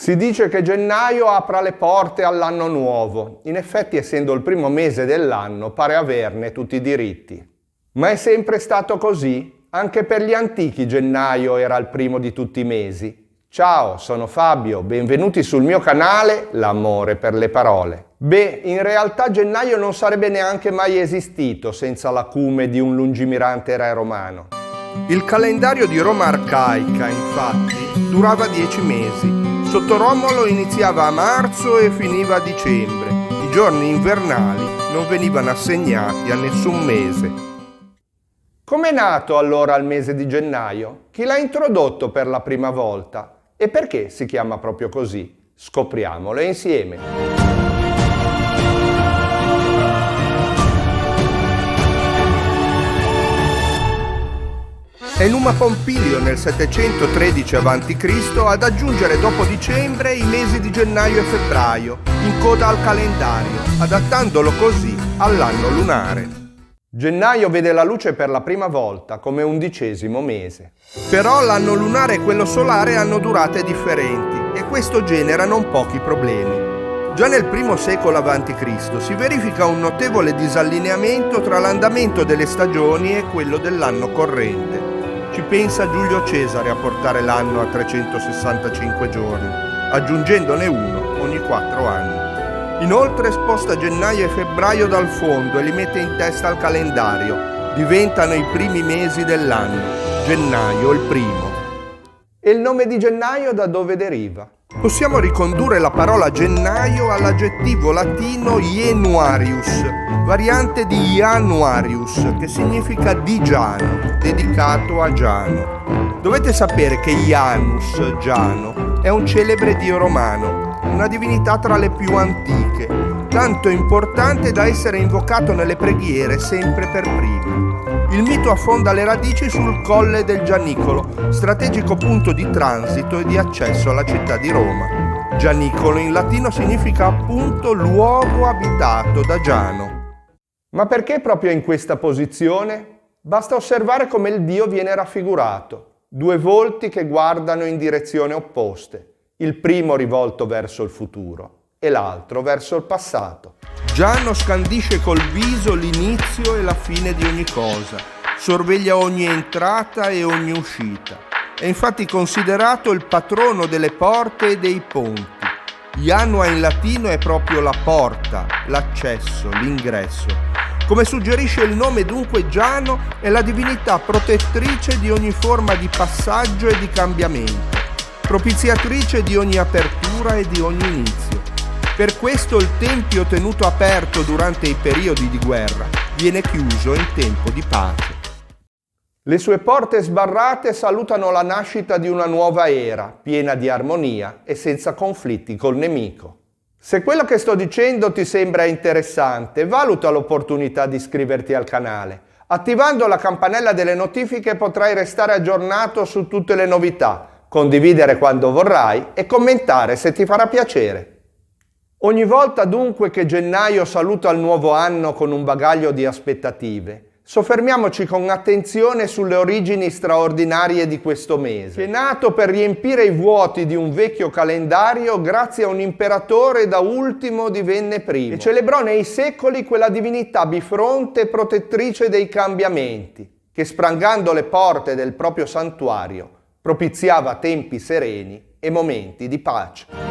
Si dice che gennaio apra le porte all'anno nuovo. In effetti, essendo il primo mese dell'anno, pare averne tutti i diritti. Ma è sempre stato così? Anche per gli antichi gennaio era il primo di tutti i mesi. Ciao, sono Fabio, benvenuti sul mio canale L'amore per le parole. Beh, in realtà gennaio non sarebbe neanche mai esistito senza l'acume di un lungimirante re romano. Il calendario di Roma arcaica, infatti, durava 10 mesi. Sotto Romolo iniziava a marzo e finiva a dicembre. I giorni invernali non venivano assegnati a nessun mese. Com'è nato allora il mese di gennaio? Chi l'ha introdotto per la prima volta? E perché si chiama proprio così? Scopriamolo insieme. È Numa Pompilio nel 713 a.C. ad aggiungere dopo dicembre i mesi di gennaio e febbraio, in coda al calendario, adattandolo così all'anno lunare. Gennaio vede la luce per la prima volta come 11° mese. Però l'anno lunare e quello solare hanno durate differenti e questo genera non pochi problemi. Già nel I secolo a.C. si verifica un notevole disallineamento tra l'andamento delle stagioni e quello dell'anno corrente. Ci pensa Giulio Cesare a portare l'anno a 365 giorni, aggiungendone uno ogni 4 anni. Inoltre sposta gennaio e febbraio dal fondo e li mette in testa al calendario. Diventano i primi mesi dell'anno, gennaio il primo. E il nome di gennaio da dove deriva? Possiamo ricondurre la parola gennaio all'aggettivo latino Januarius, variante di Januarius, che significa di Giano, dedicato a Giano. Dovete sapere che Janus, Giano, è un celebre dio romano, una divinità tra le più antiche, tanto importante da essere invocato nelle preghiere sempre per primo. Il mito affonda le radici sul Colle del Gianicolo, strategico punto di transito e di accesso alla città di Roma. Gianicolo in latino significa appunto luogo abitato da Giano. Ma perché proprio in questa posizione? Basta osservare come il dio viene raffigurato. 2 volti che guardano in direzioni opposte, il primo rivolto verso il futuro e l'altro verso il passato. Giano scandisce col viso l'inizio e la fine di ogni cosa, sorveglia ogni entrata e ogni uscita. È infatti considerato il patrono delle porte e dei ponti. Janua in latino è proprio la porta, l'accesso, l'ingresso. Come suggerisce il nome, dunque, Giano è la divinità protettrice di ogni forma di passaggio e di cambiamento, propiziatrice di ogni apertura e di ogni inizio. Per questo il tempio tenuto aperto durante i periodi di guerra viene chiuso in tempo di pace. Le sue porte sbarrate salutano la nascita di una nuova era, piena di armonia e senza conflitti col nemico. Se quello che sto dicendo ti sembra interessante, valuta l'opportunità di iscriverti al canale. Attivando la campanella delle notifiche potrai restare aggiornato su tutte le novità, condividere quando vorrai e commentare se ti farà piacere. Ogni volta dunque che gennaio saluta il nuovo anno con un bagaglio di aspettative, soffermiamoci con attenzione sulle origini straordinarie di questo mese, che è nato per riempire i vuoti di un vecchio calendario grazie a un imperatore da ultimo divenne primo e celebrò nei secoli quella divinità bifronte e protettrice dei cambiamenti, che sprangando le porte del proprio santuario propiziava tempi sereni e momenti di pace.